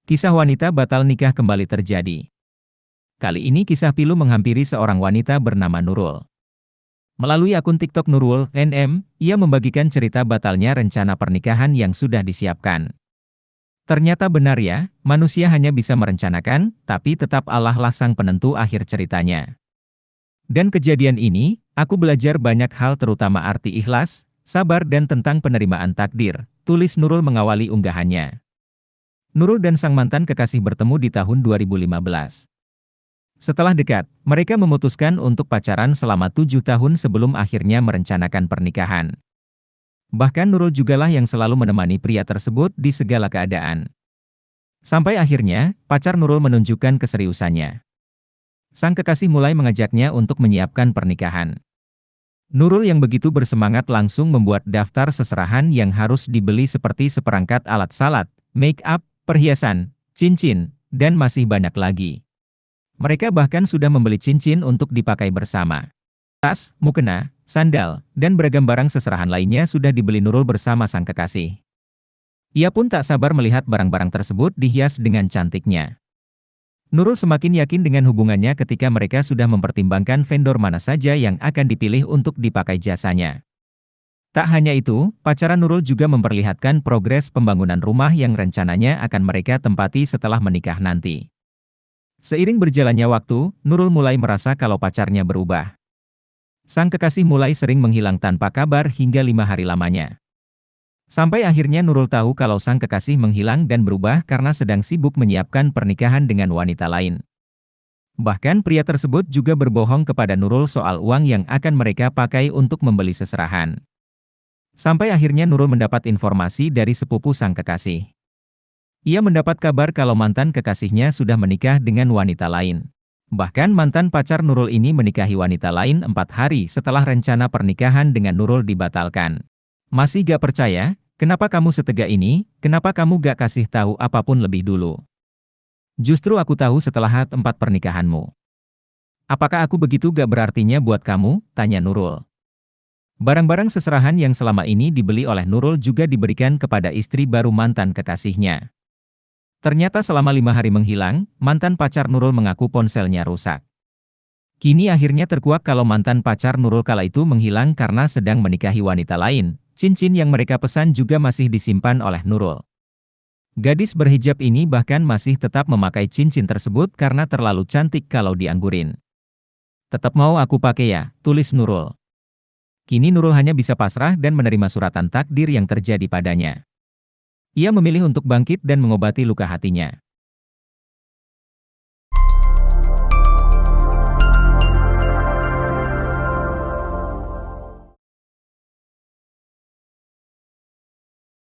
Kisah wanita batal nikah kembali terjadi. Kali ini kisah pilu menghampiri seorang wanita bernama Nurul. Melalui akun TikTok Nurul NM, ia membagikan cerita batalnya rencana pernikahan yang sudah disiapkan. Ternyata benar ya, manusia hanya bisa merencanakan, tapi tetap Allah lah sang penentu akhir ceritanya. Dan kejadian ini, aku belajar banyak hal terutama arti ikhlas, sabar dan tentang penerimaan takdir, tulis Nurul mengawali unggahannya. Nurul dan sang mantan kekasih bertemu di tahun 2015. Setelah dekat, mereka memutuskan untuk pacaran selama 7 tahun sebelum akhirnya merencanakan pernikahan. Bahkan Nurul jugalah yang selalu menemani pria tersebut di segala keadaan. Sampai akhirnya, pacar Nurul menunjukkan keseriusannya. Sang kekasih mulai mengajaknya untuk menyiapkan pernikahan. Nurul yang begitu bersemangat langsung membuat daftar seserahan yang harus dibeli seperti seperangkat alat salat, make up, perhiasan, cincin, dan masih banyak lagi. Mereka bahkan sudah membeli cincin untuk dipakai bersama. Tas, mukena, sandal, dan beragam barang seserahan lainnya sudah dibeli Nurul bersama sang kekasih. Ia pun tak sabar melihat barang-barang tersebut dihias dengan cantiknya. Nurul semakin yakin dengan hubungannya ketika mereka sudah mempertimbangkan vendor mana saja yang akan dipilih untuk dipakai jasanya. Tak hanya itu, pacaran Nurul juga memperlihatkan progres pembangunan rumah yang rencananya akan mereka tempati setelah menikah nanti. Seiring berjalannya waktu, Nurul mulai merasa kalau pacarnya berubah. Sang kekasih mulai sering menghilang tanpa kabar hingga 5 hari lamanya. Sampai akhirnya Nurul tahu kalau sang kekasih menghilang dan berubah karena sedang sibuk menyiapkan pernikahan dengan wanita lain. Bahkan pria tersebut juga berbohong kepada Nurul soal uang yang akan mereka pakai untuk membeli seserahan. Sampai akhirnya Nurul mendapat informasi dari sepupu sang kekasih. Ia mendapat kabar kalau mantan kekasihnya sudah menikah dengan wanita lain. Bahkan mantan pacar Nurul ini menikahi wanita lain 4 hari setelah rencana pernikahan dengan Nurul dibatalkan. Masih gak percaya? Kenapa kamu setega ini? Kenapa kamu gak kasih tahu apapun lebih dulu? Justru aku tahu setelah 4 pernikahanmu. Apakah aku begitu gak berartinya buat kamu? Tanya Nurul. Barang-barang seserahan yang selama ini dibeli oleh Nurul juga diberikan kepada istri baru mantan kekasihnya. Ternyata selama 5 hari menghilang, mantan pacar Nurul mengaku ponselnya rusak. Kini akhirnya terkuak kalau mantan pacar Nurul kala itu menghilang karena sedang menikahi wanita lain. Cincin yang mereka pesan juga masih disimpan oleh Nurul. Gadis berhijab ini bahkan masih tetap memakai cincin tersebut karena terlalu cantik kalau dianggurin. Tetap mau aku pakai ya, tulis Nurul. Kini Nurul hanya bisa pasrah dan menerima suratan takdir yang terjadi padanya. Ia memilih untuk bangkit dan mengobati luka hatinya.